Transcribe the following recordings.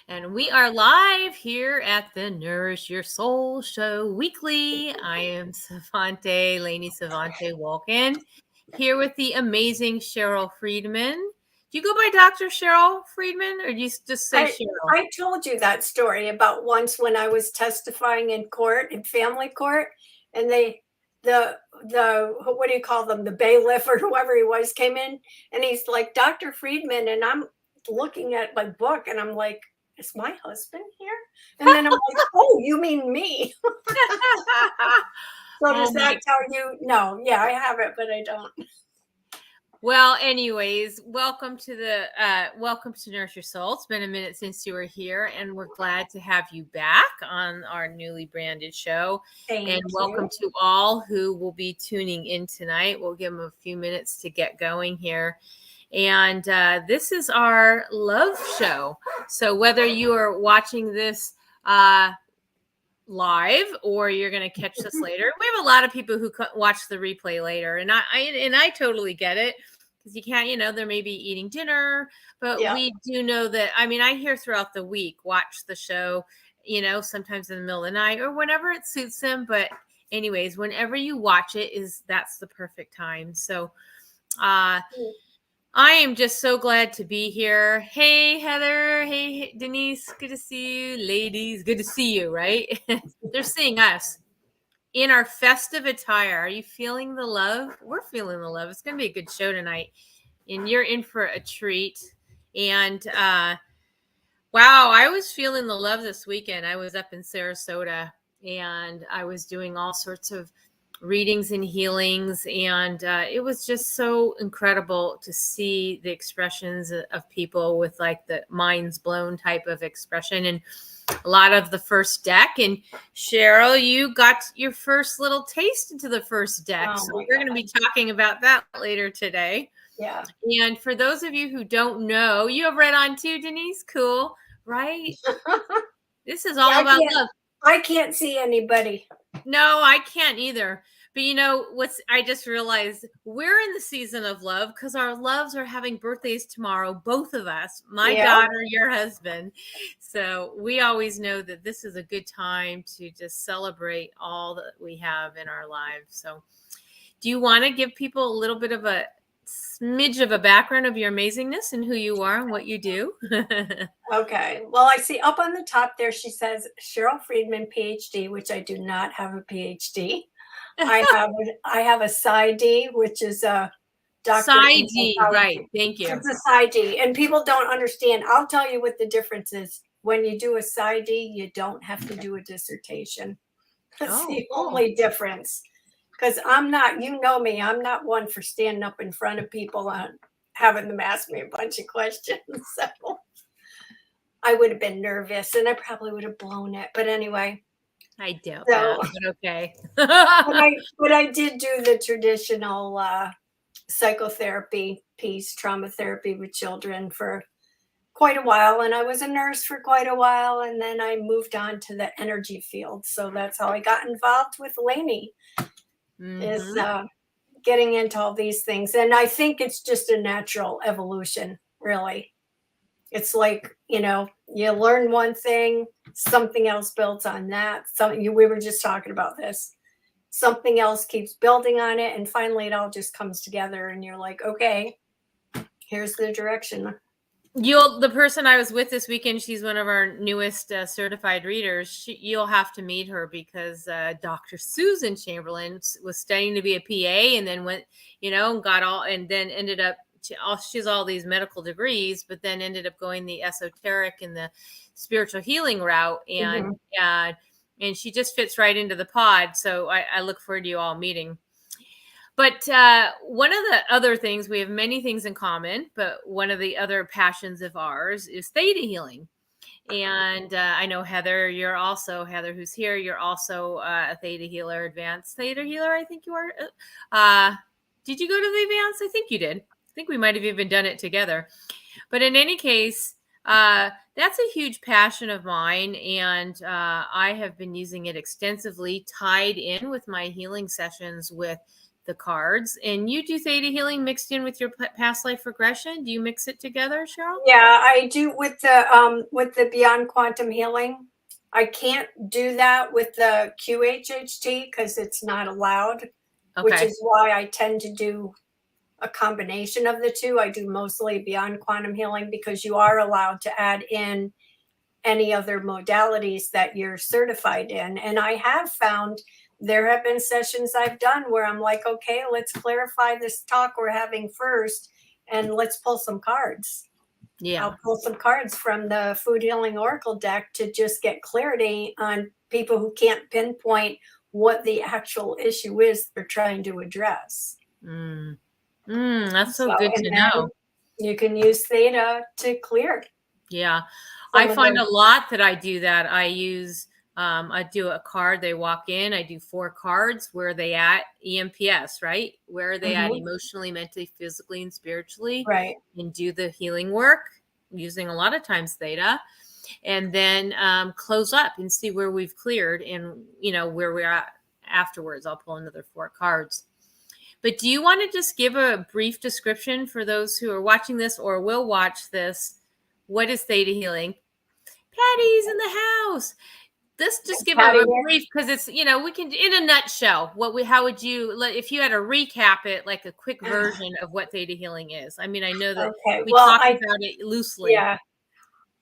And we are live here at the Nourish Your Soul show weekly. I am Savante, Lainey Savante Walken, here with the amazing Cheryle Freedman. Do you go by Dr. Cheryle Freedman, or do you just say Cheryle? I told you that story about once when I was testifying in court, in family court, and the what do you call them, the bailiff or whoever he was came in, and he's like, Dr. Freedman, and I'm looking at my book, and I'm like, is my husband here? And then I'm like, oh, you mean me? So does that tell you? No, yeah, I have it, but I don't. Well, anyways, welcome to Nourish Your Soul. It's been a minute since you were here, and we're glad to have you back on our newly branded show. Thank you. Welcome to all who will be tuning in tonight. We'll give them a few minutes to get going here. And this is our love show. So whether you are watching this live or you're going to catch this later, we have a lot of people who watch the replay later, and I totally get it, because you can't, they may be eating dinner, but we do know that, I hear throughout the week, watch the show, sometimes in the middle of the night or whenever it suits them. But anyways, whenever you watch it, that's the perfect time. So I am just so glad to be here. Hey, Heather. Hey, Denise. Good to see you. Ladies, good to see you, right? They're seeing us in our festive attire. Are you feeling the love? We're feeling the love. It's going to be a good show tonight, and you're in for a treat. And wow, I was feeling the love this weekend. I was up in Sarasota, and I was doing all sorts of readings and healings, and it was just so incredible to see the expressions of people with like the mind's blown type of expression, and a lot of the first deck. And Cheryle, you got your first little taste into the first deck. So we're going to be talking about that later today. Yeah. And for those of you who don't know, you have red on too, Denise. Cool, right? This is all about love. I can't see anybody. No, I can't either. But I just realized we're in the season of love because our loves are having birthdays tomorrow, both of us, my daughter, your husband. So we always know that this is a good time to just celebrate all that we have in our lives. So do you want to give people a little bit of a smidge of a background of your amazingness and who you are and what you do? Okay. Well, I see up on the top there, she says Cheryle Freedman, PhD, which I do not have a PhD. I have a PsyD, which is a doctor. PsyD, right. Thank you. It's a PsyD. And people don't understand. I'll tell you what the difference is. When you do a PsyD, you don't have to do a dissertation. That's the only difference. Because I'm not, you know me, I'm not one for standing up in front of people and having them ask me a bunch of questions. So I would have been nervous and I probably would have blown it. But anyway. I doubt that, but okay. But I did do the traditional psychotherapy piece, trauma therapy with children for quite a while. And I was a nurse for quite a while. And then I moved on to the energy field. So that's how I got involved with Lainey, is getting into all these things. And I think it's just a natural evolution, really. It's like, you learn one thing, something else builds on that. We were just talking about this. Something else keeps building on it, and finally it all just comes together, and you're like, okay, here's the direction. The person I was with this weekend, she's one of our newest certified readers. You'll have to meet her because Dr. Susan Chamberlain was studying to be a PA, and then went, got all, and then ended up. She has all these medical degrees, but then ended up going the esoteric and the spiritual healing route. And and she just fits right into the pod. So I look forward to you all meeting. But one of the other things, we have many things in common, but one of the other passions of ours is Theta Healing. And I know Heather, Heather who's here, you're also a Theta Healer, advanced Theta Healer, I think you are. Did you go to the advanced? I think you did. I think we might have even done it together. But in any case, that's a huge passion of mine. And I have been using it extensively, tied in with my healing sessions with the cards, and you do Theta Healing mixed in with your past life regression. Do you mix it together, Cheryle? Yeah, I do with the Beyond Quantum Healing. I can't do that with the QHHT because it's not allowed, which Okay. is why I tend to do a combination of the two. I do mostly Beyond Quantum Healing because you are allowed to add in any other modalities that you're certified in. And I have found there have been sessions I've done where I'm like, okay, let's clarify this talk we're having first and let's pull some cards. Yeah. I'll pull some cards from the Food Healing Oracle deck to just get clarity on people who can't pinpoint what the actual issue is they're trying to address. That's so good And to then know. you can use Theta to clear. Yeah. I find a lot that I do that. I use, I do a card, they walk in, I do 4 cards where they at EMPS, right? Where are they at emotionally, mentally, physically, and spiritually, right? And do the healing work using a lot of times Theta, and then close up and see where we've cleared and, where we're at afterwards. I'll pull another 4 cards. But do you want to just give a brief description for those who are watching this or will watch this? What is Theta Healing? Patty's in the house. Let's just give a brief, because it's, we can, in a nutshell, how would you, if you had to recap it, like a quick version of what Theta Healing is? I mean, I know that we talked about it loosely. Yeah.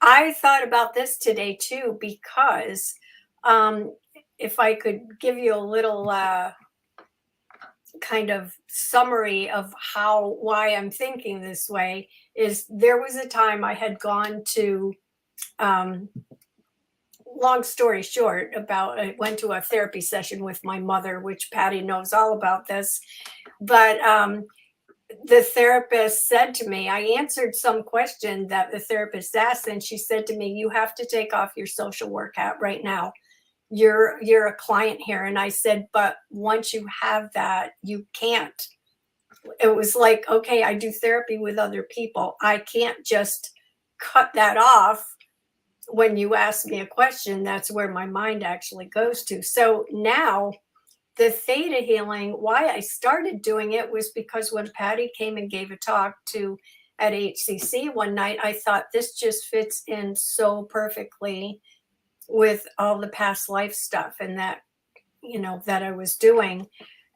I thought about this today too, because if I could give you a little kind of summary of why I'm thinking this way, is there was a time I had gone to, long story short, I went to a therapy session with my mother, which Patty knows all about this. But the therapist said to me, I answered some question that the therapist asked, and she said to me, you have to take off your social work hat right now. You're a client here. And I said, but once you have that, you can't. It was like, okay, I do therapy with other people. I can't just cut that off. When you ask me a question, that's where my mind actually goes to. So now the Theta Healing, why I started doing it was because when Patty came and gave a talk at HCC one night, I thought this just fits in so perfectly with all the past life stuff and that, that I was doing.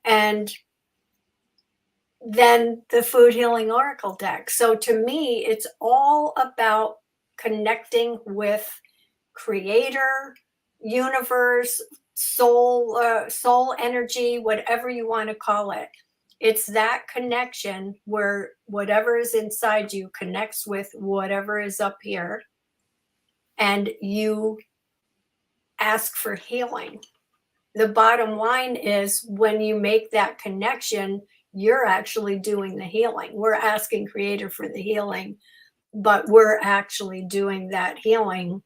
And then the Food Healing Oracle deck. So to me, it's all about connecting with creator, universe, soul energy, whatever you want to call it. It's that connection where whatever is inside you connects with whatever is up here, and you ask for healing. The bottom line is, when you make that connection, you're actually doing the healing. We're asking creator for the healing, but we're actually doing that healing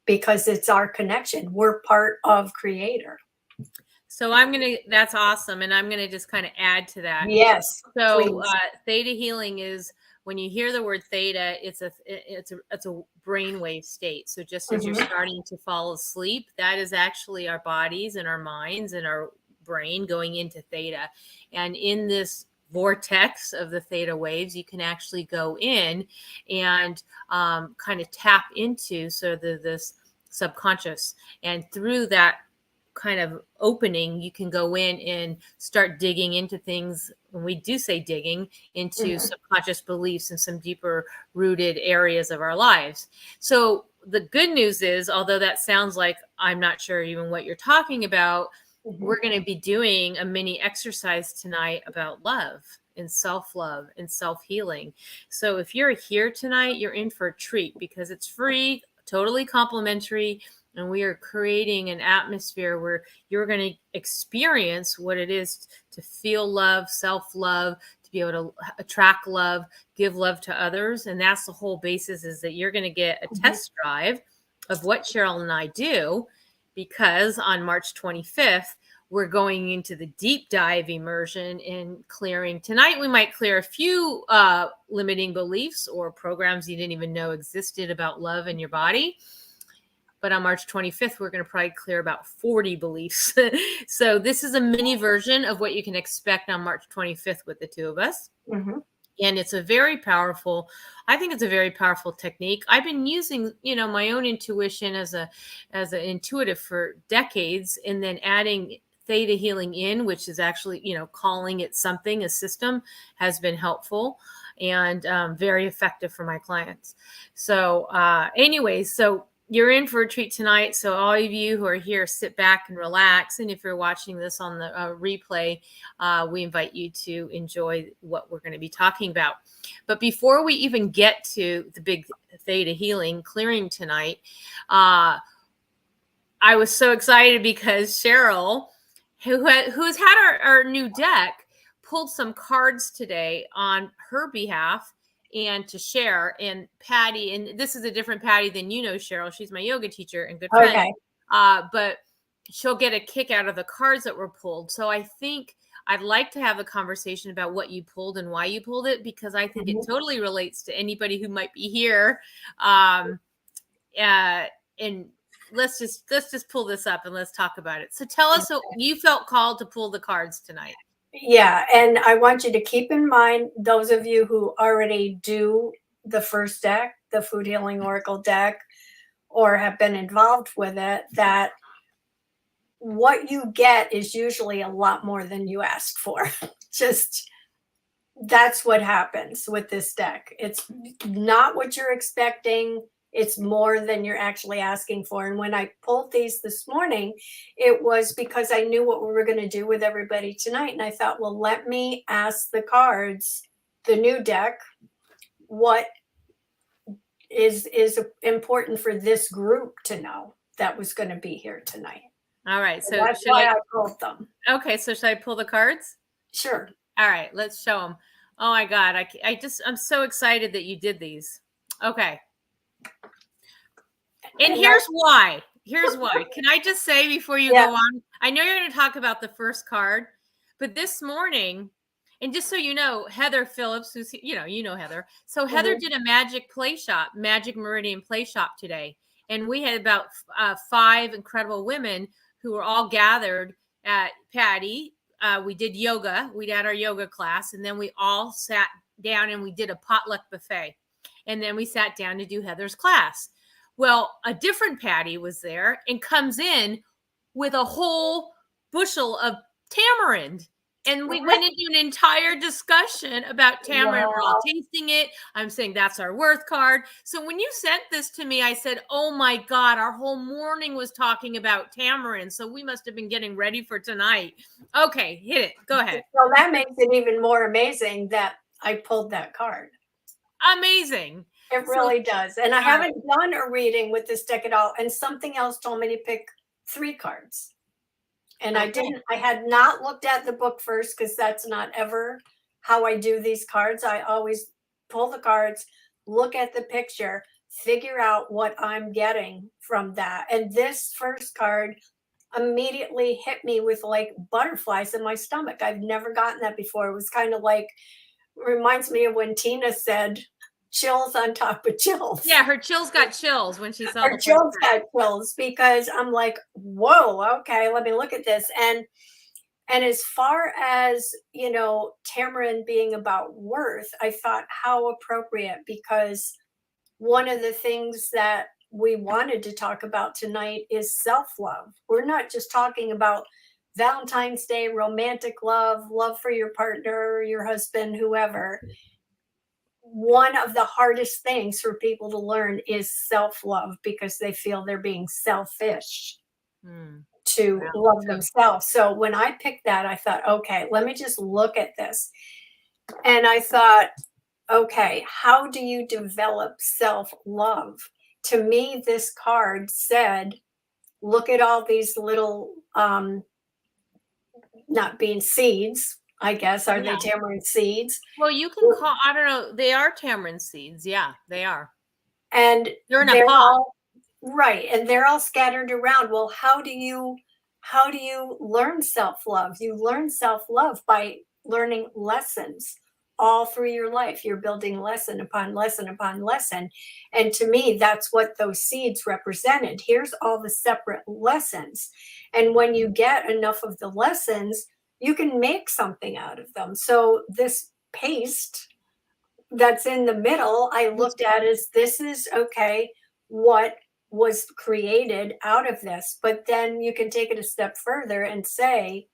because it's our connection. We're part of creator. So that's awesome. And I'm going to just kind of add to that. Yes. So Theta Healing is, when you hear the word theta, it's a brainwave state. So just as you're starting to fall asleep, that is actually our bodies and our minds and our brain going into theta. And in this vortex of the theta waves, you can actually go in and kind of tap into this subconscious. And through that kind of opening, you can go in and start digging into things. When we do say digging into subconscious beliefs and some deeper rooted areas of our lives. So the good news is, although that sounds like I'm not sure even what you're talking about, we're going to be doing a mini exercise tonight about love and self-love and self-healing. So if you're here tonight, you're in for a treat, because it's free, totally complimentary. And we are creating an atmosphere where you're going to experience what it is to feel love, self-love, to be able to attract love, give love to others. And that's the whole basis, is that you're going to get a test drive of what Cheryle and I do, because on March 25th, we're going into the deep dive immersion in clearing. Tonight, we might clear a few limiting beliefs or programs you didn't even know existed about love in your body. But on March 25th, we're going to probably clear about 40 beliefs. So this is a mini version of what you can expect on March 25th with the two of us. Mm-hmm. And it's a very powerful, I think it's a very powerful technique. I've been using, my own intuition as an intuitive for decades, and then adding Theta Healing in, which is actually, calling it something, a system, has been helpful and very effective for my clients. So anyways, so you're in for a treat tonight. So all of you who are here, sit back and relax. And if you're watching this on the replay, we invite you to enjoy what we're going to be talking about. But before we even get to the big Theta Healing clearing tonight, I was so excited because Cheryle, who's had our new deck, pulled some cards today on her behalf and to share. And Patty, and this is a different Patty than Cheryle. She's my yoga teacher and good friend. Okay. But she'll get a kick out of the cards that were pulled. So I think I'd like to have a conversation about what you pulled and why you pulled it, because I think it totally relates to anybody who might be here. And let's just pull this up and let's talk about it. So tell us, so you felt called to pull the cards tonight. Yeah, and I want you to keep in mind, those of you who already do the first deck, the Food Healing Oracle deck, or have been involved with it, that what you get is usually a lot more than you asked for. Just that's what happens with this deck. It's not what you're expecting. It's more than you're actually asking for. And when I pulled these this morning, it was because I knew what we were going to do with everybody tonight. And I thought, well, let me ask the cards, the new deck, what is important for this group to know that was going to be here tonight. All right. So that's why I pulled them. Okay. So should I pull the cards? Sure. All right. Let's show them. Oh my God. I'm so excited that you did these. Okay. And here's why. Can I just say before you go on, I know you're going to talk about the first card, but this morning, and just so you know, Heather Phillips, who's, Heather. So Heather did a magic Meridian play shop today. And we had about 5 incredible women who were all gathered at Patty. We did yoga. We had our yoga class, and then we all sat down and we did a potluck buffet. And then we sat down to do Heather's class. Well, a different Patty was there and comes in with a whole bushel of tamarind. And we went into an entire discussion about tamarind. We're all tasting it. I'm saying that's our worth card. So when you sent this to me, I said, oh my God, our whole morning was talking about tamarind. So we must have been getting ready for tonight. Okay, hit it. Go ahead. Well, that makes it even more amazing that I pulled that card. Amazing. It really does. And I haven't done a reading with this deck at all. And something else told me to pick 3 cards. And I had not looked at the book first, because that's not ever how I do these cards. I always pull the cards, look at the picture, figure out what I'm getting from that. And this first card immediately hit me with like butterflies in my stomach. I've never gotten that before. It was kind of like, reminds me of when Tina said, chills on top of chills. Yeah, her chills got chills when she saw her chills got chills, because I'm like, whoa, okay, let me look at this. And as far as, tamarind being about worth, I thought how appropriate, because one of the things that we wanted to talk about tonight is self-love. We're not just talking about Valentine's Day, romantic love for your partner, your husband, whoever. One of the hardest things for people to learn is self-love, because they feel they're being selfish to love themselves. So when I picked that, I thought, okay, let me just look at this. And I thought, okay, how do you develop self-love? To me, this card said, look at all these little, not being seeds, I guess. Are they tamarind seeds? Well, you can call, I don't know. They are tamarind seeds. Yeah, they are. And they're in a pot. Right. And they're all scattered around. Well, how do you learn self-love? You learn self-love by learning lessons. all through your life. You're building lesson upon lesson upon lesson. And to me, that's what those seeds represented. Here's all the separate lessons. And when you get enough of the lessons, you can make something out of them. So this paste that's in the middle, I looked at as this is okay, what was created out of this. But then you can take it a step further and say,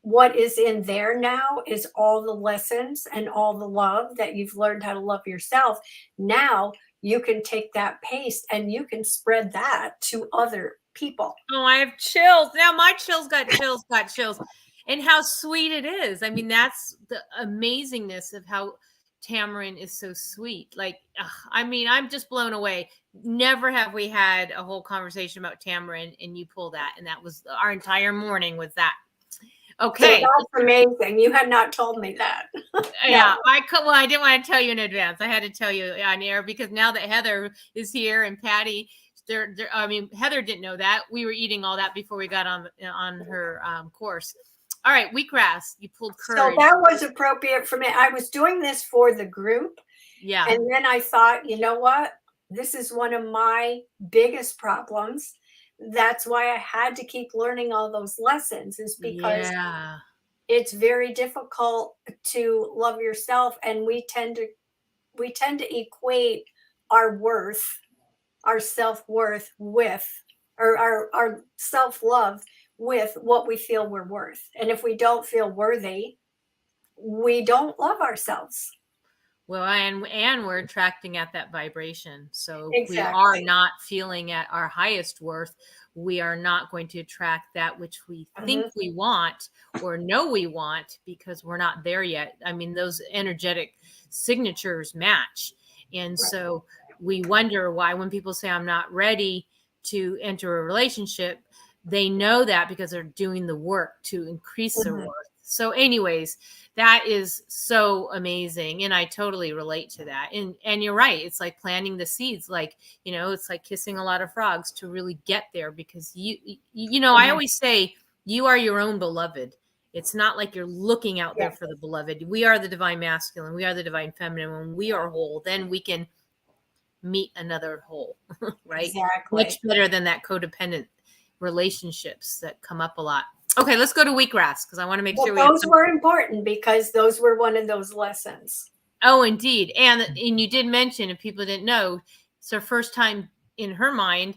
what is in there now is all the lessons and all the love that you've learned how to love yourself. Now you can take that paste and you can spread that to other people. Oh, I have chills. Now my chills got chills, got chills. And how sweet it is. I mean, that's the amazingness of how tamarind is so sweet. Like, I mean, I'm just blown away. Never have we had a whole conversation about tamarind and you pull that. And that was our entire morning with that. Okay. So that's amazing. You had not told me that. Yeah, I could. Well, I didn't want to tell you in advance. I had to tell you on air because now that Heather is here and Patty, I mean, Heather didn't know that. We were eating all that before we got on her course. All right, wheatgrass. You pulled courage. So that was appropriate for me. I was doing this for the group. Yeah. And then I thought, you know what? This is one of my biggest problems. That's why I had to keep learning all those lessons, is because it's very difficult to love yourself. And we tend to equate our worth, our self-worth with, or our self-love with what we feel we're worth. And if we don't feel worthy, we don't love ourselves. Well, and we're attracting at that vibration. So if we Exactly. are not feeling at our highest worth, we are not going to attract that which we think we want or know we want, because we're not there yet. I mean, those energetic signatures match. And so we wonder why when people say, I'm not ready to enter a relationship, they know that because they're doing the work to increase their worth. So anyways, that is so amazing. And I totally relate to that. And you're right. It's like planting the seeds, like, you know, it's like kissing a lot of frogs to really get there, because you know, I always say you are your own beloved. It's not like you're looking out there for the beloved. We are the divine masculine. We are the divine feminine. When we are whole, then we can meet another whole, right? Exactly. Much better than that codependent relationships that come up a lot. Okay, let's go to wheatgrass because I want to make sure those were important, because those were one of those lessons. Oh, indeed. And you did mention, if people didn't know, it's her first time in her mind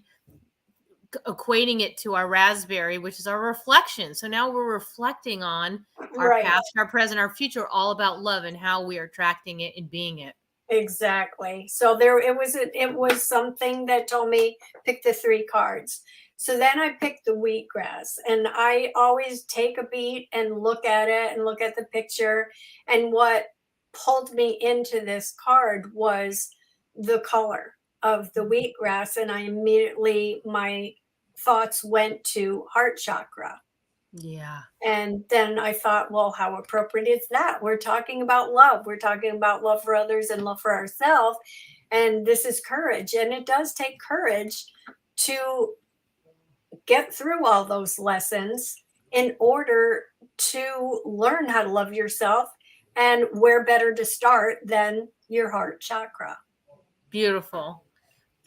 equating it to our raspberry, which is our reflection. So now we're reflecting on our past, our present, our future, all about love and how we are attracting it and being it. Exactly. So it was something that told me pick the 3 cards. So then I picked the wheatgrass, and I always take a beat and look at it and look at the picture. And what pulled me into this card was the color of the wheatgrass. And my thoughts went to heart chakra. Yeah. And then I thought, well, how appropriate is that? We're talking about love. We're talking about love for others and love for ourselves. And this is courage. And it does take courage to get through all those lessons in order to learn how to love yourself. And where better to start than your heart chakra? Beautiful.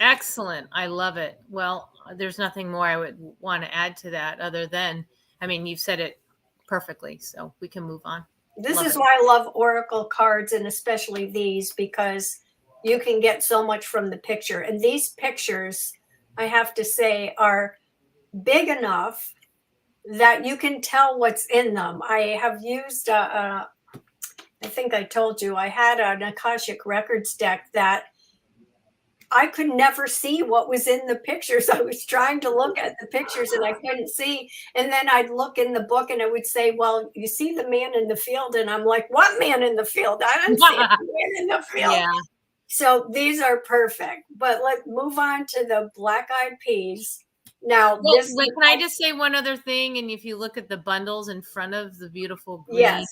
Excellent. I love it. Well, there's nothing more I would want to add to that other than, I mean, you've said it perfectly, so we can move on. This is why I love oracle cards, and especially these, because you can get so much from the picture. And these pictures, I have to say, are big enough that you can tell what's in them. I have used, I think I told you, I had an Akashic Records deck that I could never see what was in the pictures. I was trying to look at the pictures and I couldn't see. And then I'd look in the book and it would say, well, you see the man in the field. And I'm like, what man in the field? I don't see a man in the field. Yeah. So these are perfect. But let's move on to the black-eyed peas. Now, can I just say one other thing? And if you look at the bundles in front of the beautiful green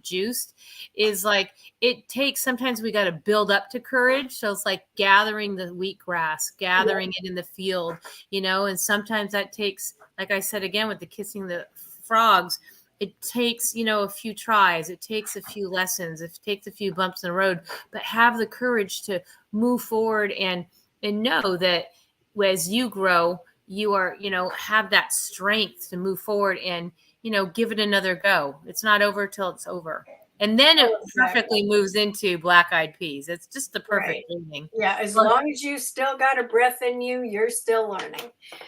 juice, is like it takes, sometimes we got to build up to courage. So it's like gathering the wheatgrass, gathering it in the field, you know, and sometimes that takes, like I said, again, with the kissing the frogs, It takes, a few tries. It takes a few lessons. It takes a few bumps in the road, but have the courage to move forward and know that as you grow, you are, have that strength to move forward and, give it another go. It's not over till it's over. And then it perfectly moves into black-eyed peas. It's just the perfect reading. Yeah, as long as you still got a breath in you, you're still learning.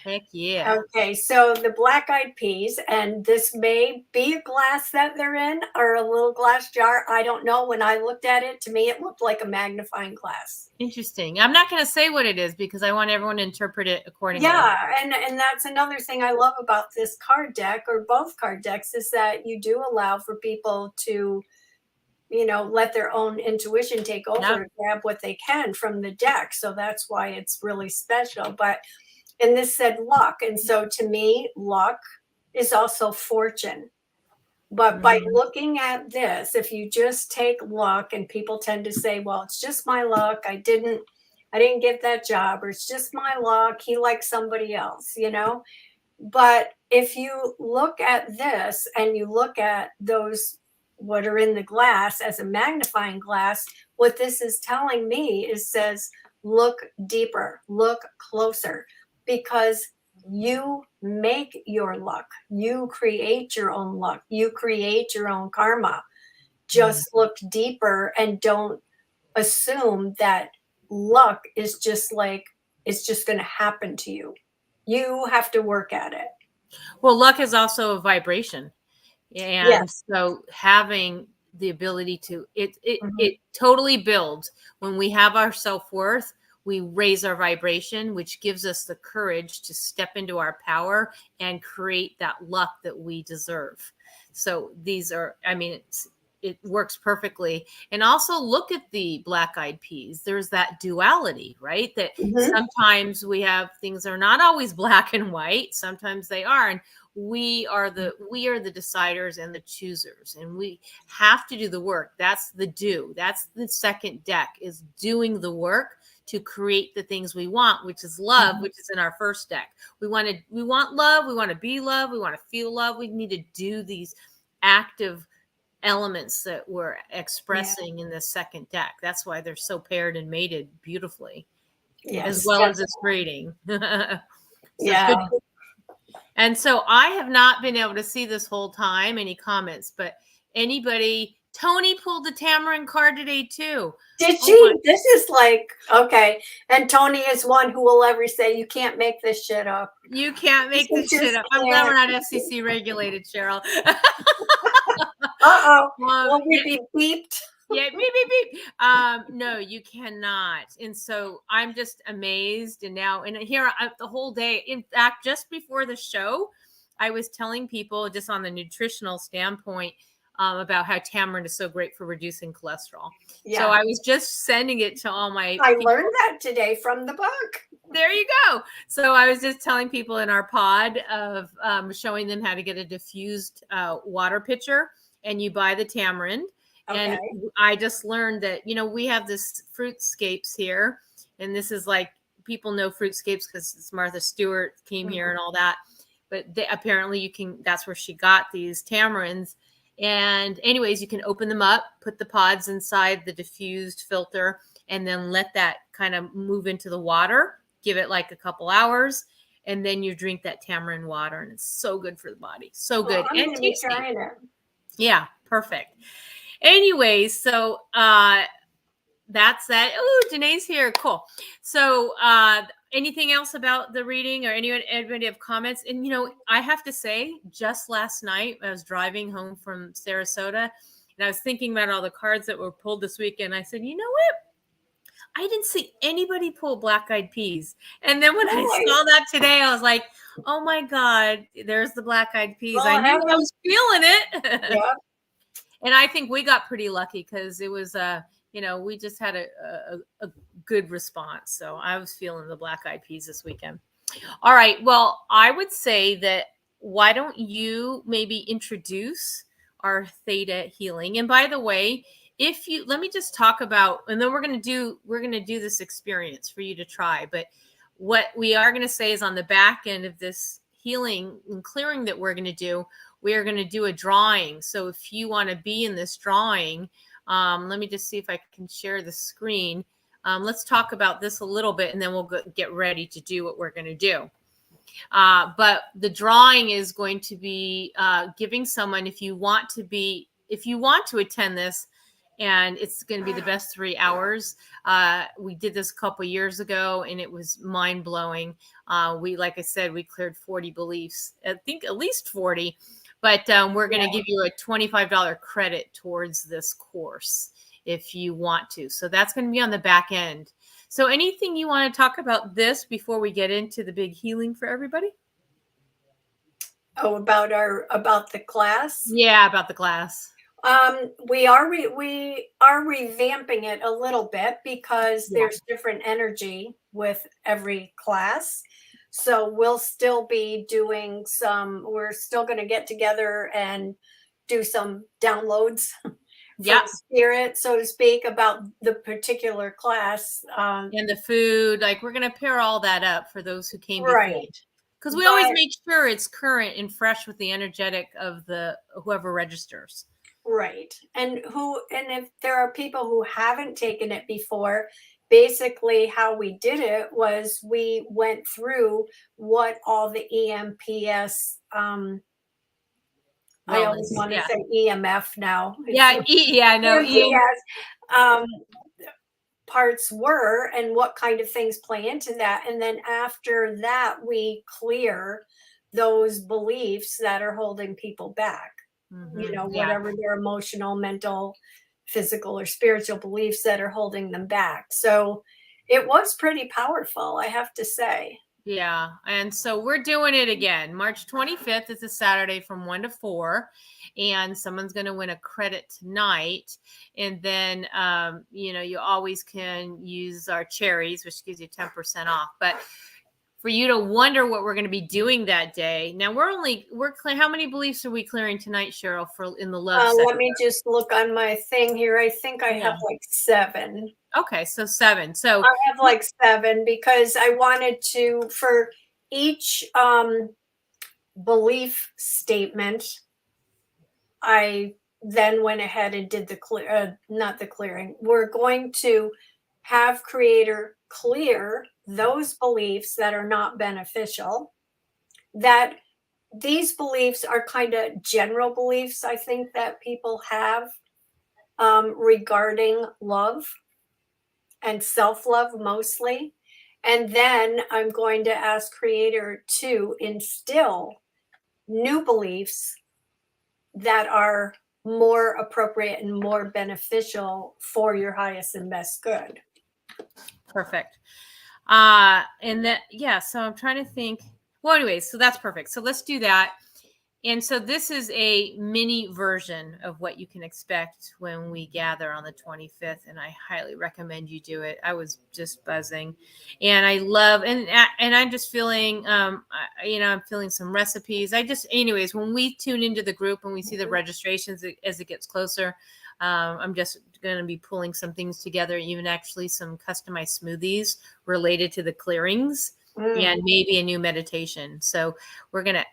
Heck yeah. Okay, so the black-eyed peas, and this may be a glass that they're in or a little glass jar. I don't know. When I looked at it, to me, it looked like a magnifying glass. Interesting. I'm not going to say what it is because I want everyone to interpret it accordingly. Yeah, and that's another thing I love about this card deck, or both card decks, is that you do allow for people to, let their own intuition take over and grab what they can from the deck. So that's why it's really special. And this said luck. And so to me, luck is also fortune. But by looking at this, if you just take luck, and people tend to say, well, it's just my luck. I didn't get that job, or it's just my luck. He likes somebody else, But if you look at this and you look at those what are in the glass as a magnifying glass, what this is telling me is says, look deeper, look closer, because you make your luck. You create your own luck. You create your own karma. Just look deeper and don't assume that luck is just like, it's just going to happen to you. You have to work at it. Well, luck is also a vibration. And so having the ability to, it totally builds. When we have our self-worth, we raise our vibration, which gives us the courage to step into our power and create that luck that we deserve. So these are, it works perfectly. And also look at the black-eyed peas. There's that duality, right? That sometimes we have things that are not always black and white. Sometimes they are. And we are the deciders and the choosers, and we have to do the work. That's the second deck, is doing the work to create the things we want, which is love, which is in our first deck. We want love, we want to be love, we want to feel love. We need to do these active elements that we're expressing in the second deck. That's why they're so paired and mated beautifully, as well as this reading. Good. And so I have not been able to see this whole time any comments, but Tony pulled the tamarind card today too. Did she? This is like, okay. And Tony is one who will ever say, you can't make this shit up. You can't make this shit up. I'm glad we're not FCC regulated, Cheryl. Will we be beeped? Yeah, beep, beep, beep. No, you cannot. And so I'm just amazed. And here the whole day, in fact, just before the show, I was telling people just on the nutritional standpoint about how tamarind is so great for reducing cholesterol. Yeah. So I was just sending it to all my people. Learned that today from the book. There you go. So I was just telling people in our pod of showing them how to get a diffused water pitcher, and you buy the tamarind. Okay. And I just learned that, we have this Fruitscapes here, and this is like, people know Fruitscapes because Martha Stewart came here and all that, but apparently that's where she got these tamarinds. And anyways, you can open them up, put the pods inside the diffused filter, and then let that kind of move into the water, give it like a couple hours, and then you drink that tamarind water, and it's so good for the body. So good. I'm going to be trying it. Yeah, perfect. Anyways, so that's that. Oh, Janae's here. Cool. So anything else about the reading, or anybody have comments? And, I have to say, just last night, I was driving home from Sarasota, and I was thinking about all the cards that were pulled this weekend. I said, you know what? I didn't see anybody pull black-eyed peas. And then when I saw that today, I was like, oh my God, there's the black-eyed peas. Well, I knew I was feeling it. Yeah. And I think we got pretty lucky because it was, we just had a good response. So I was feeling the black-eyed peas this weekend. All right. Well, I would say that why don't you maybe introduce our Theta Healing? And by the way, let me just talk about, and then we're going to do this experience for you to try. But what we are going to say is, on the back end of this healing and clearing that we're going to do, we are going to do a drawing. So if you want to be in this drawing, let me just see if I can share the screen. Let's talk about this a little bit, and then we'll get ready to do what we're going to do. But the drawing is going to be giving someone, if you want to attend this, and it's going to be the best 3 hours. We did this a couple years ago, and it was mind blowing. Like I said, we cleared 40 beliefs. I think at least 40. But we're going to give you a $25 credit towards this course if you want to. So that's going to be on the back end. So anything you want to talk about this before we get into the big healing for everybody? Oh, about the class? Yeah, about the class. We are revamping it a little bit because there's different energy with every class. So we'll still be doing we're still going to get together and do some downloads from spirit, so to speak, about the particular class. And the food, like we're going to pair all that up for those who came before. Because we always make sure it's current and fresh with the energetic of whoever registers. Right. And if there are people who haven't taken it before, basically how we did it was we went through what all the EMPS, I always want to say EMF now. EMPS parts were, and what kind of things play into that. And then after that, we clear those beliefs that are holding people back. Whatever their emotional, mental, physical, or spiritual beliefs that are holding them back. So it was pretty powerful, I have to say. Yeah. And so we're doing it again. March 25th is a Saturday from 1 to 4. And someone's going to win a credit tonight. And then, you always can use our cherries, which gives you 10% off. But for you to wonder what we're going to be doing that day. Now how many beliefs are we clearing tonight, Cheryle, in the love sector? Let me just look on my thing here. I think I have like 7. Okay, so 7. So I have like 7 because I wanted to, for each belief statement, I then went ahead and did not the clearing. We're going to have Creator clear those beliefs that are not beneficial, that these beliefs are kind of general beliefs, I think, that people have regarding love and self-love mostly. And then I'm going to ask Creator to instill new beliefs that are more appropriate and more beneficial for your highest and best good. Perfect. And that, so I'm trying to think. Well, anyways, so that's perfect. So let's do that. And so this is a mini version of what you can expect when we gather on the 25th. And I highly recommend you do it. I was just buzzing, and I love, and I'm just feeling, I'm feeling some recipes. Anyways, when we tune into the group and we see the registrations as it gets closer, I'm just going to be pulling some things together, even actually some customized smoothies related to the clearings. And maybe a new meditation. So we're gonna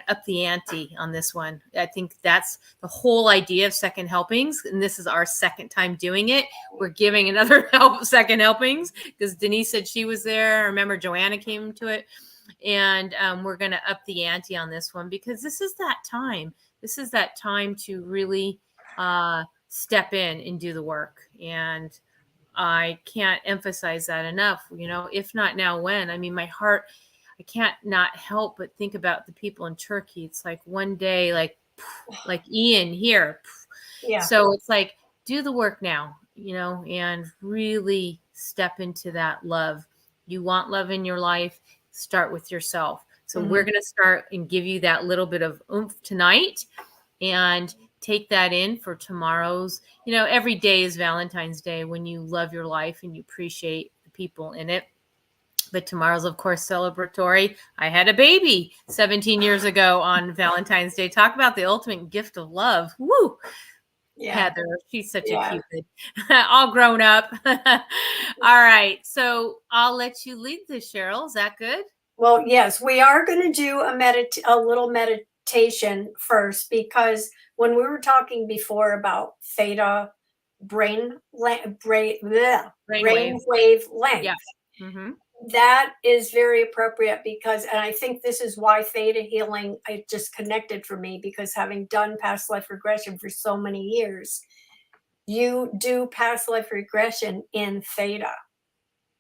up the ante on this one. I think that's the whole idea of second helpings, and this is our second time doing it. We're giving another second helpings because Denise said she was there. I remember Joanna came to it, and we're gonna up the ante on this one because this is that time. This is that time to really step in and do the work. And I can't emphasize that enough, if not now, when. I mean, my heart, I can't not help but think about the people in Turkey. It's like one day, like Ian here. Yeah. So it's like, do the work now, and really step into that love. You want love in your life, start with yourself. So we're going to start and give you that little bit of oomph tonight, and take that in for tomorrow's. Every day is Valentine's Day when you love your life and you appreciate the people in it. But tomorrow's, of course, celebratory. I had a baby 17 years ago on Valentine's Day. Talk about the ultimate gift of love. Woo! Yeah. Heather, she's such a cupid. All grown up. All right. So I'll let you lead this, Cheryle. Is that good? Well, yes, we are going to do a little meditation meditation first, because when we were talking before about theta Brainwave. brainwave length, Yeah. Mm-hmm. that is very appropriate, because, and I think this is why theta healing, it just connected for me, because having done past life regression for so many years, you do past life regression in theta.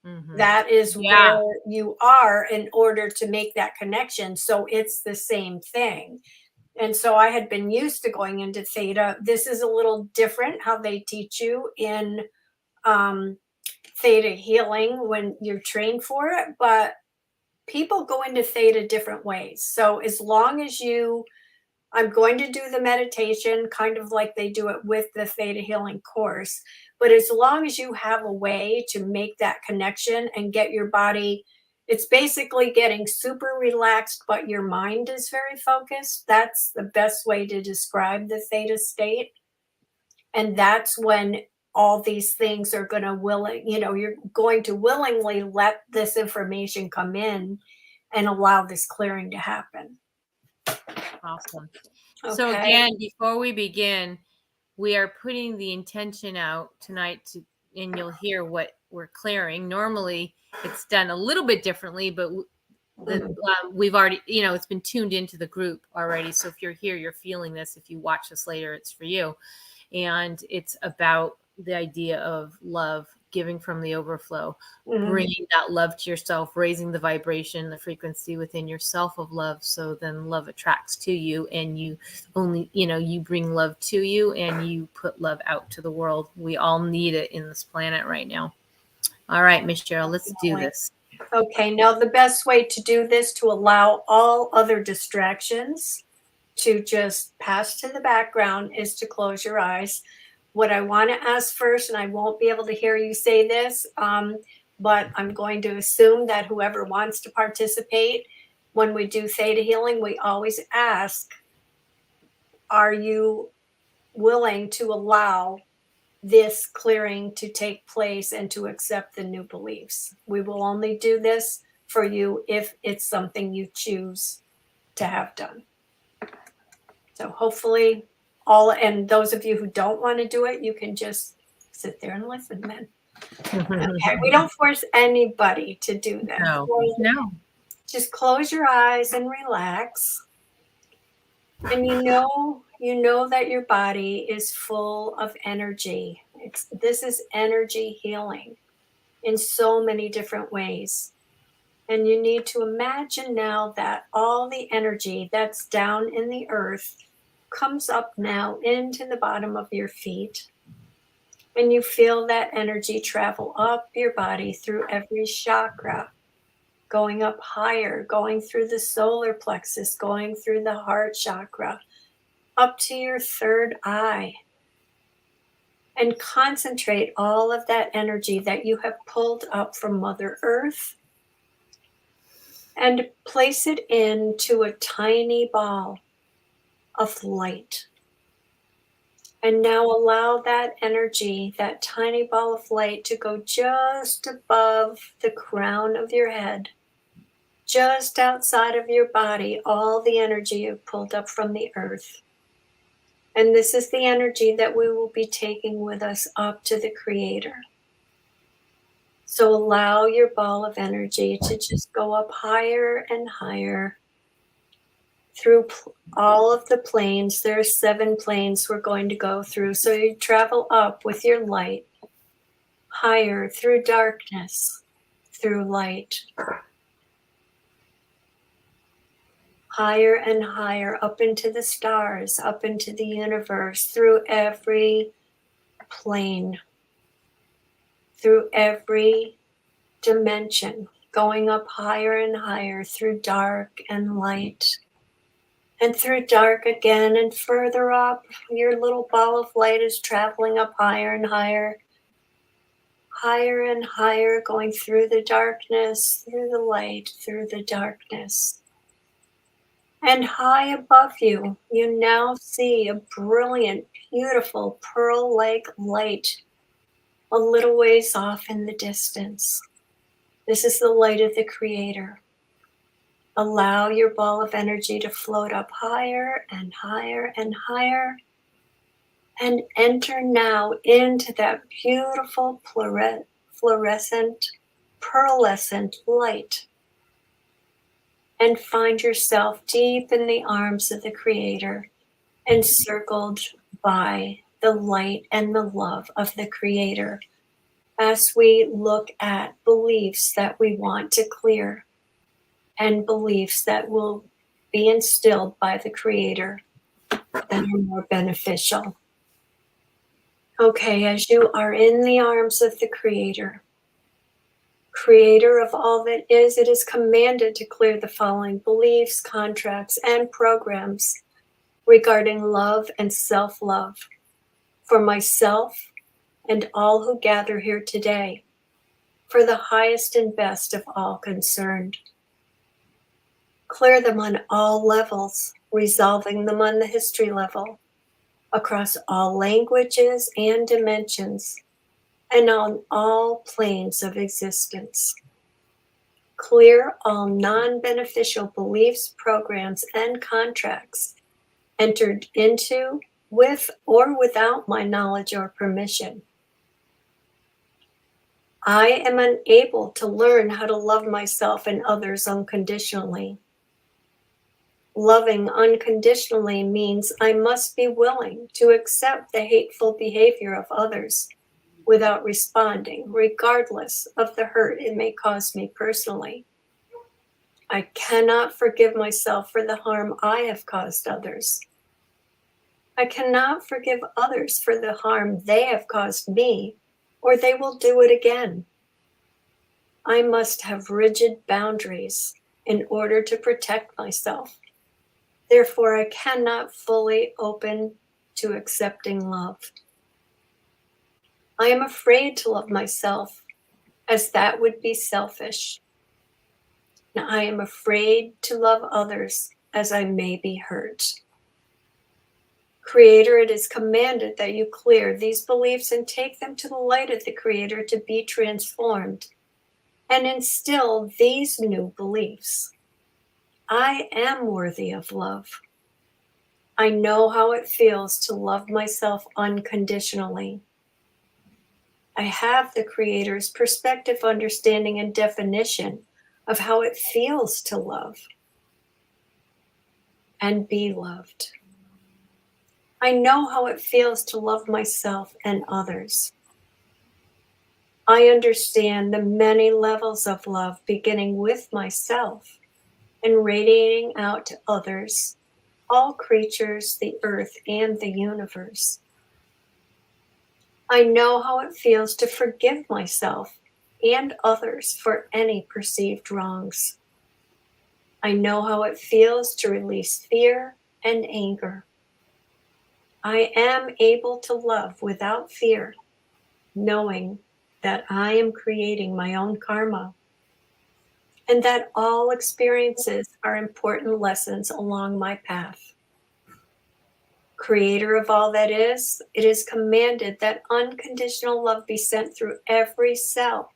Mm-hmm. That is Yeah. where you are in order to make that connection. So it's the same thing. And so I had been used to going into theta. This is a little different how they teach you in um, theta healing when you're trained for it, but people go into theta different ways. So as long as you, I'm going to do the meditation kind of like they do it with the Theta Healing course. But as long as you have a way to make that connection and get your body, it's basically getting super relaxed, but your mind is very focused. That's the best way to describe the theta state. And that's when all these things are going to you're going to willingly let this information come in and allow this clearing to happen. Awesome. So Okay. again, before we begin, we are putting the intention out tonight and you'll hear what we're clearing. Normally it's done a little bit differently, but we've already, it's been tuned into the group already. So if you're here, you're feeling this. If you watch this later, it's for you. And it's about the idea of love, giving from the overflow, bringing that love to yourself, raising the vibration, the frequency within yourself of love. So then love attracts to you, and you only, you bring love to you and you put love out to the world. We all need it in this planet right now. All right, Miss Cheryle, let's do this. Okay, now the best way to do this, to allow all other distractions to just pass to the background, is to close your eyes. What I want to ask first, and I won't be able to hear you say this, but I'm going to assume that whoever wants to participate, when we do theta healing, we always ask, are you willing to allow this clearing to take place and to accept the new beliefs? We will only do this for you if it's something you choose to have done. So hopefully and those of you who don't want to do it, you can just sit there and listen then. Okay, we don't force anybody to do that. No. Just close your eyes and relax. And you know that your body is full of energy. This is energy healing in so many different ways. And you need to imagine now that all the energy that's down in the earth comes up now into the bottom of your feet. And you feel that energy travel up your body through every chakra, going up higher, going through the solar plexus, going through the heart chakra, up to your third eye. And concentrate all of that energy that you have pulled up from Mother Earth and place it into a tiny ball of light. And now allow that energy, that tiny ball of light, to go just above the crown of your head, just outside of your body, all the energy you've pulled up from the earth. And this is the energy that we will be taking with us up to the Creator. So allow your ball of energy to just go up higher and higher through all of the planes. There are 7 planes we're going to go through. So you travel up with your light, higher through darkness, through light, higher and higher up into the stars, up into the universe, through every plane, through every dimension, going up higher and higher through dark and light. And through dark again, and further up, your little ball of light is traveling up higher and higher, higher and higher, going through the darkness, through the light, through the darkness. And high above you, you now see a brilliant, beautiful, pearl-like light a little ways off in the distance. This is the light of the Creator. Allow your ball of energy to float up higher and higher and higher, and enter now into that beautiful fluorescent, pearlescent light, and find yourself deep in the arms of the Creator, encircled by the light and the love of the Creator, as we look at beliefs that we want to clear and beliefs that will be instilled by the Creator that are more beneficial. Okay, as you are in the arms of the Creator, Creator of all that is, it is commanded to clear the following beliefs, contracts, and programs regarding love and self-love for myself and all who gather here today, for the highest and best of all concerned. Clear them on all levels, resolving them on the history level, across all languages and dimensions, and on all planes of existence. Clear all non-beneficial beliefs, programs, and contracts entered into with or without my knowledge or permission. I am unable to learn how to love myself and others unconditionally. Loving unconditionally means I must be willing to accept the hateful behavior of others without responding, regardless of the hurt it may cause me personally. I cannot forgive myself for the harm I have caused others. I cannot forgive others for the harm they have caused me, or they will do it again. I must have rigid boundaries in order to protect myself. Therefore, I cannot fully open to accepting love. I am afraid to love myself, as that would be selfish. And I am afraid to love others, as I may be hurt. Creator, it is commanded that you clear these beliefs and take them to the light of the Creator to be transformed, and instill these new beliefs. I am worthy of love. I know how it feels to love myself unconditionally. I have the Creator's perspective, understanding, and definition of how it feels to love and be loved. I know how it feels to love myself and others. I understand the many levels of love, beginning with myself and radiating out to others, all creatures, the earth, and the universe. I know how it feels to forgive myself and others for any perceived wrongs. I know how it feels to release fear and anger. I am able to love without fear, knowing that I am creating my own karma, and that all experiences are important lessons along my path. Creator of all that is, it is commanded that unconditional love be sent through every cell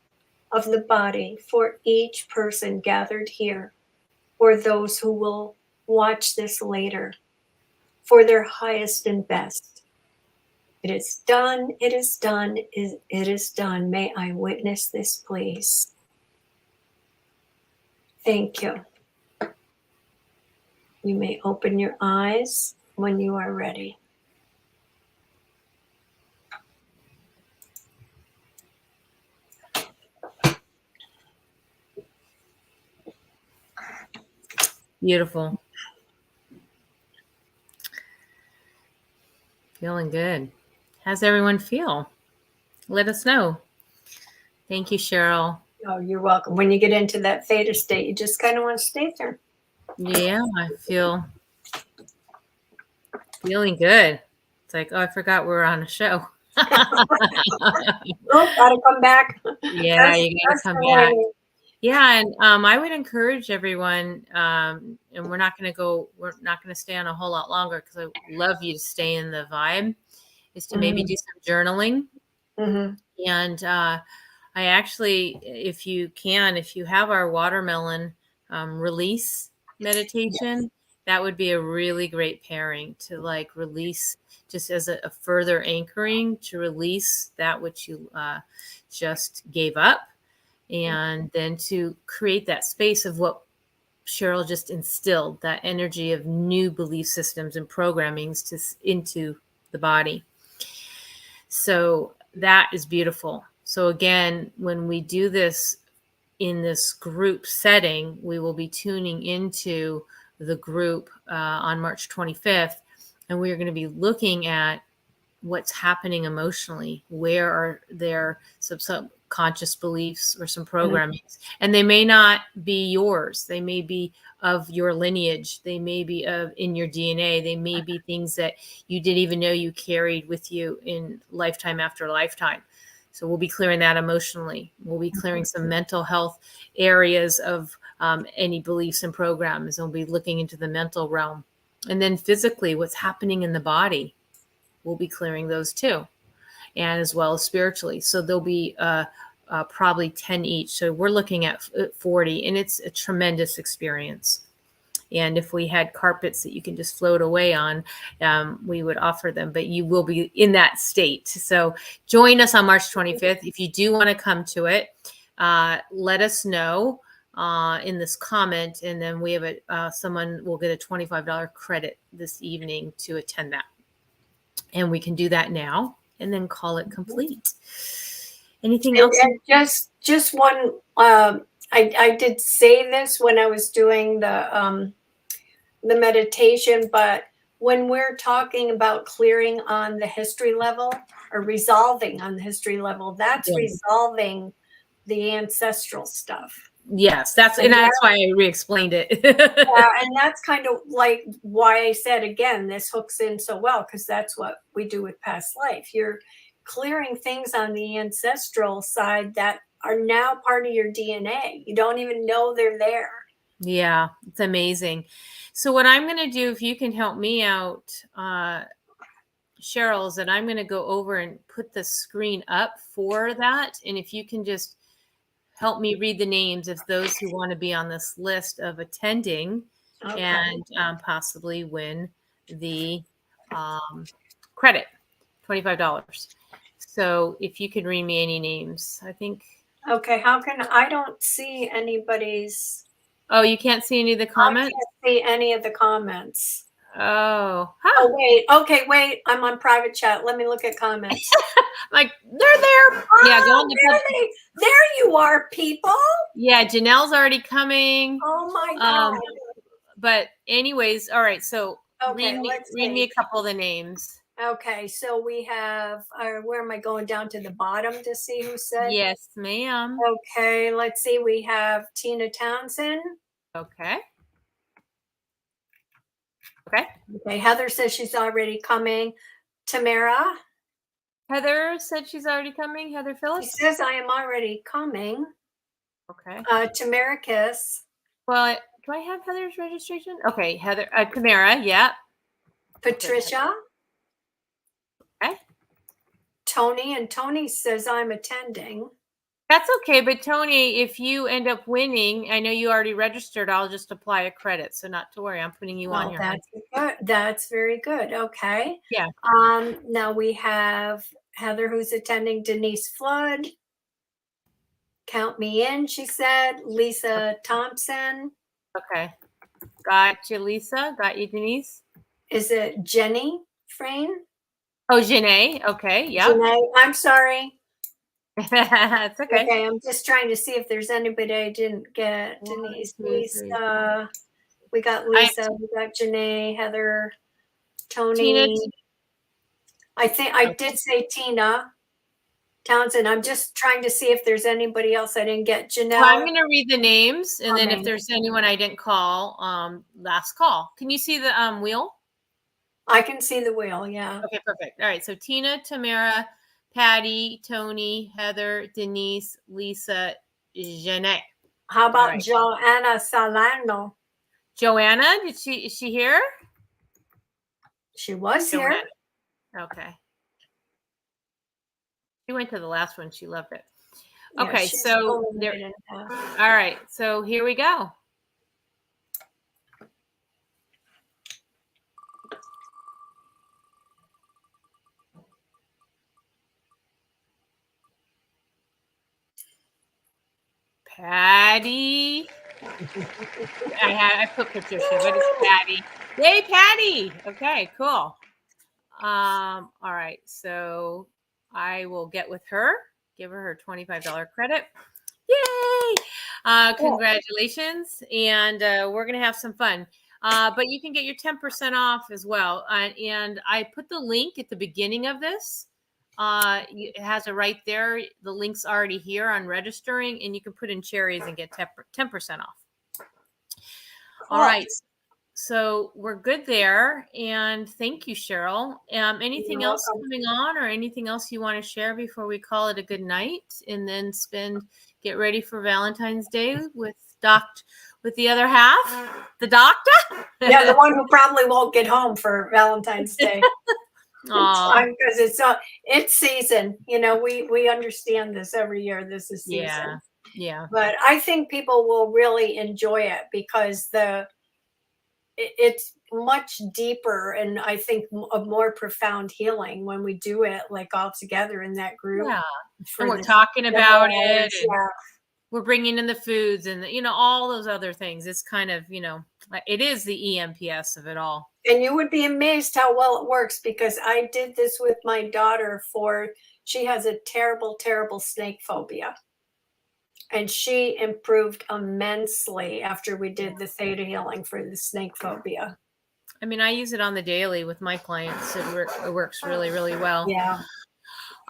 of the body for each person gathered here, or those who will watch this later, for their highest and best. It is done, it is done, it is done. May I witness this, please? Thank you. You may open your eyes when you are ready. Beautiful. Feeling good. How's everyone feel? Let us know. Thank you, Cheryle. Oh, you're welcome. When you get into that theta state, you just kind of want to stay there. Yeah, I feel feeling good. It's like, oh, I forgot we were on a show. Oh, gotta come back. Yeah, you gotta That's come the back. way. Yeah, and I would encourage everyone, and we're not gonna stay on a whole lot longer because I love you to stay in the vibe, is to maybe do some journaling. Mm-hmm. And I actually, if you have our watermelon release meditation, that would be a really great pairing to like release, just as a further anchoring to release that which you just gave up, and then to create that space of what Cheryle just instilled, that energy of new belief systems and programmings into the body. So that is beautiful. So again, when we do this in this group setting, we will be tuning into the group on March 25th, and we are going to be looking at what's happening emotionally. Where are there some subconscious beliefs or some programmings? And they may not be yours. They may be of your lineage. They may be in your DNA. They may be things that you didn't even know you carried with you in lifetime after lifetime. So we'll be clearing that emotionally. We'll be clearing some mental health areas of any beliefs and programs. And we'll be looking into the mental realm. And then physically, what's happening in the body, we'll be clearing those too, and as well as spiritually. So there'll be probably 10 each. So we're looking at 40, and it's a tremendous experience. And if we had carpets that you can just float away on, we would offer them, but you will be in that state. So join us on March 25th. If you do want to come to it, let us know in this comment, and then we have someone will get a $25 credit this evening to attend that. And we can do that now and then call it complete. Anything else? And just one, I did say this when I was doing the meditation, but when we're talking about clearing on the history level or resolving on the history level, that's resolving the ancestral stuff. Yes, that's why I re-explained it. Yeah, and that's kind of like why I said, again, this hooks in so well, because that's what we do with past life. You're clearing things on the ancestral side that are now part of your DNA. You don't even know they're there. Yeah, it's amazing. So what I'm going to do, if you can help me out, Cheryle, is that I'm going to go over and put the screen up for that. And if you can just help me read the names of those who want to be on this list of attending, and possibly win the credit, $25. So if you could read me any names, I think. Okay, I don't see anybody's. Oh, you can't see any of the comments? I can't see any of the comments. Oh. Huh. Oh, wait. Okay, wait. I'm on private chat. Let me look at comments. Like, they're there. Oh, yeah, go on there you are, people. Yeah, Janelle's already coming. Oh my God. But anyways, all right. So okay, read me a couple of the names. Okay, so we have, where am I going down to the bottom to see who said? Yes, ma'am. Okay, let's see. We have Tina Townsend. Okay. Okay. Okay, Heather says she's already coming. Tamara. Heather said she's already coming. Heather Phillips. She says I am already coming. Okay. Tamara Kiss. Well, do I have Heather's registration? Okay, Heather, Tamara, yeah. Patricia. Okay. Tony, and Tony says I'm attending. That's okay, but Tony, if you end up winning, I know you already registered, I'll just apply a credit. So not to worry, I'm putting you on here. That's good. That's very good. Okay. Yeah. Now we have Heather who's attending, Denise Flood. Count me in, she said. Lisa Thompson. Okay. Got you, Lisa. Got you, Denise. Is it Jenny Frayne? Oh, Janae. Okay. Yeah. Janae, I'm sorry. That's okay. Okay, I'm just trying to see if there's anybody I didn't get. Denise, Lisa. We got Lisa. We got Janae, Heather, Tony. Tina. I think I did say Tina Townsend. I'm just trying to see if there's anybody else I didn't get. Janelle. Well, I'm going to read the names, and then if there's anyone I didn't call, last call. Can you see the wheel? I can see the wheel, yeah. Okay, perfect. All right, so Tina, Tamara, Patty, Tony, Heather, Denise, Lisa, Jeanette. How about Joanna Salerno? Joanna, is she here? She was here. Okay. She went to the last one. She loved it. Yeah, okay, so there. All right, so here we go. Patty. I put Patricia, but it's Patty. Yay, Patty. Okay, cool. All right. So I will get with her, give her $25 credit. Yay! Congratulations. And we're going to have some fun. But you can get your 10% off as well. And I put the link at the beginning of this. It has it right there. The link's already here on registering, and you can put in cherries and get 10% off. All right. So we're good there. And thank you, Cheryle. Anything else coming on or anything else you want to share before we call it a good night and then get ready for Valentine's Day with the other half, the doctor? Yeah, the one who probably won't get home for Valentine's Day. Because it's season. You know, we understand this every year. This is season. Yeah. But I think people will really enjoy it because it's much deeper and I think a more profound healing when we do it like all together in that group. Yeah. And we're talking about it. And yeah. We're bringing in the foods and, all those other things. It's kind of, it is the EMPS of it all. And you would be amazed how well it works because I did this with my daughter she has a terrible, terrible snake phobia. And she improved immensely after we did the Theta Healing for the snake phobia. I mean, I use it on the daily with my clients. It works really, really well. Yeah.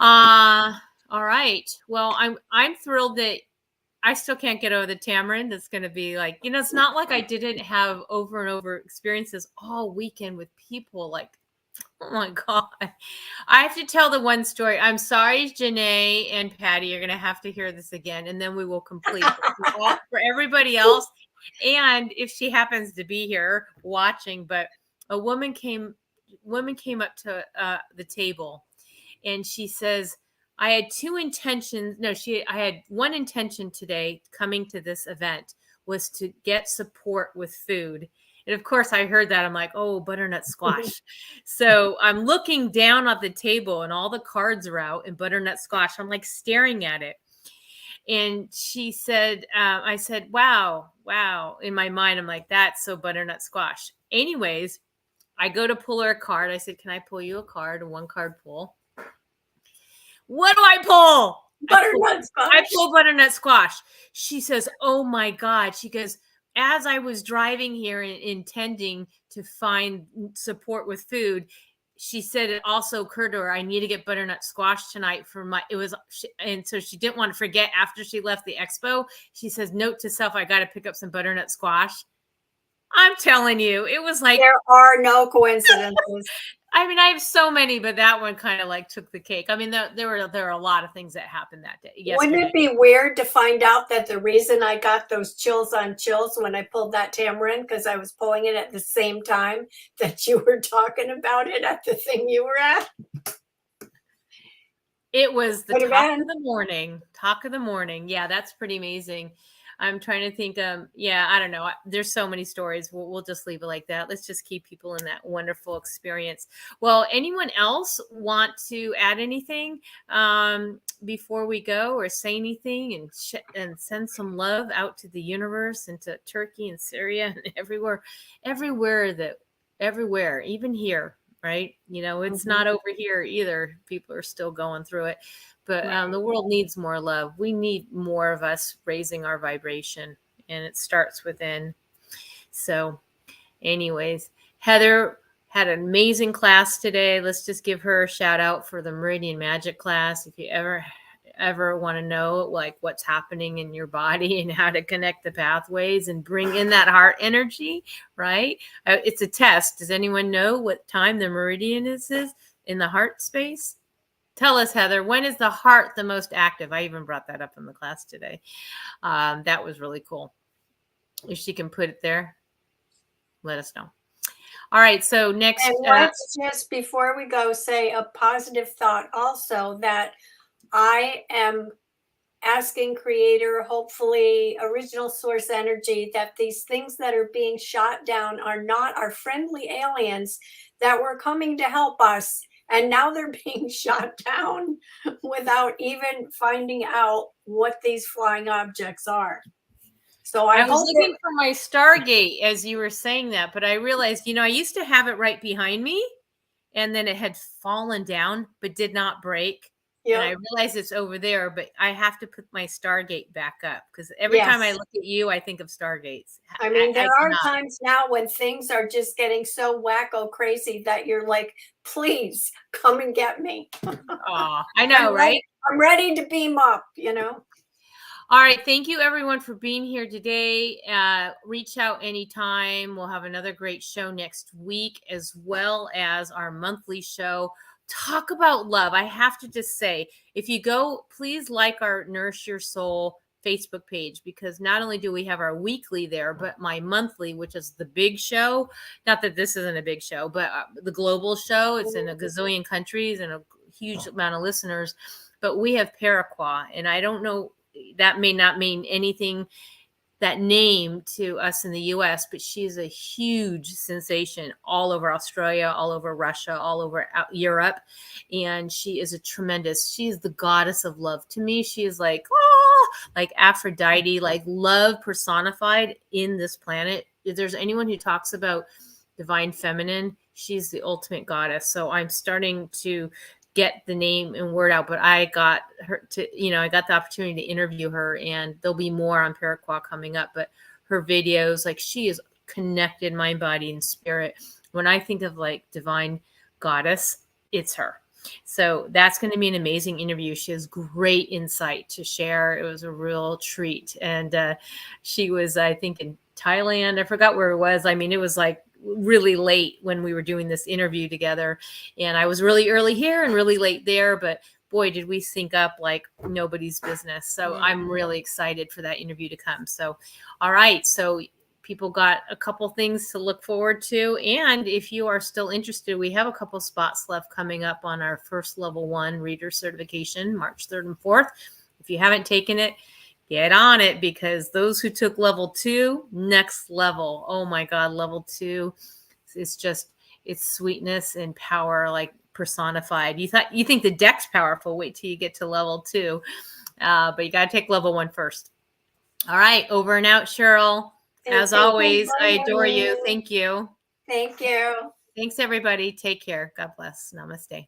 All right. Well, I'm thrilled that I still can't get over the tamarind. It's going to be like, it's not like I didn't have over and over experiences all weekend with people like, oh my God. I have to tell the one story. I'm sorry, Janae and Patty, you're going to have to hear this again, and then we will complete for everybody else. And if she happens to be here watching, but a woman came up to the table and she says, I had two intentions. No, I had one intention today coming to this event was to get support with food. And of course I heard that. I'm like, oh, butternut squash. So I'm looking down at the table and all the cards are out and butternut squash. I'm like staring at it. And she said, I said, wow. In my mind, I'm like, that's so butternut squash. Anyways, I go to pull her a card. I said, can I pull you a card? A 1-card pull. What do I pull? Butternut squash. I pull butternut squash. She says, oh my God. She goes, as I was driving here intending to find support with food, she said it also occurred to her, I need to get butternut squash tonight and so she didn't want to forget after she left the expo. She says, note to self, I got to pick up some butternut squash. I'm telling you, it was like, there are no coincidences. I mean, I have so many, but that one kind of like took the cake. I mean, there were a lot of things that happened that day. Yesterday. Wouldn't it be weird to find out that the reason I got those chills on chills when I pulled that tamarind, because I was pulling it at the same time that you were talking about it at the thing you were at? It was the talk of the morning. Talk of the morning. Yeah, that's pretty amazing. I'm trying to think. I don't know. There's so many stories. We'll just leave it like that. Let's just keep people in that wonderful experience. Well, anyone else want to add anything before we go, or say anything and send some love out to the universe and to Turkey and Syria and everywhere, even here, right? It's not over here either. People are still going through it. But the world needs more love. We need more of us raising our vibration, and it starts within. So anyways, Heather had an amazing class today. Let's just give her a shout out for the Meridian Magic class. If you ever want to know like what's happening in your body and how to connect the pathways and bring in that heart energy, right? It's a test. Does anyone know what time the meridian is in the heart space? Tell us, Heather, when is the heart the most active? I even brought that up in the class today. That was really cool. If she can put it there, let us know. All right. So next. And let's just, before we go, say a positive thought also that I am asking Creator, hopefully original source energy, that these things that are being shot down are not our friendly aliens that were coming to help us. And now they're being shot down without even finding out what these flying objects are. So I I was hope looking for my Stargate as you were saying that, but I realized, I used to have it right behind me and then it had fallen down but did not break. And I yeah, realized it's over there, but I have to put my Stargate back up because every time I yes. look at you, I think of Stargates. I mean, I there are cannot. times now when things are just getting so wacko crazy that you're like, please come and get me. Oh, I I'm know, ready, right? I'm ready to beam up, you know? All right. Thank you, everyone, for being here today. Reach out anytime. We'll have another great show next week, as well as our monthly show. Talk about love. I have to just say, if you go, please like our Nourish Your Soul Facebook page, because not only do we have our weekly there, but my monthly, which is the big show. Not that this isn't a big show, but the global show. It's in a gazillion countries and a huge amount of listeners. But we have Paraquat, and I don't know, that may not mean anything, that name, to us in the US, but she is a huge sensation all over Australia, all over Russia, all over Europe. And she is she is the goddess of love to me. She is like, like Aphrodite, like love personified in this planet. If there's anyone who talks about divine feminine, she's the ultimate goddess. So I'm starting to get the name and word out, but I got her to, I got the opportunity to interview her, and there'll be more on Paraquat coming up, but her videos, like, she is connected mind, body, and spirit. When I think of like divine goddess, it's her. So that's going to be an amazing interview. She has great insight to share. It was a real treat. And she was, I think, in Thailand. I forgot where it was. I mean, it was like really late when we were doing this interview together, and I was really early here and really late there, but boy, did we sync up like nobody's business. So I'm really excited for that interview to come. So, all right. So people got a couple things to look forward to. And if you are still interested, we have a couple spots left coming up on our first level 1 reader certification, March 3rd and 4th. If you haven't taken it, get on it, because those who took level 2, next level. Oh my God, level 2 is just, it's sweetness and power, like personified. You think the deck's powerful? Wait till you get to level 2. But you got to take level 1 first. All right, over and out, Cheryle. As always, I adore you. Thank you. Thank you. Thanks, everybody. Take care. God bless. Namaste.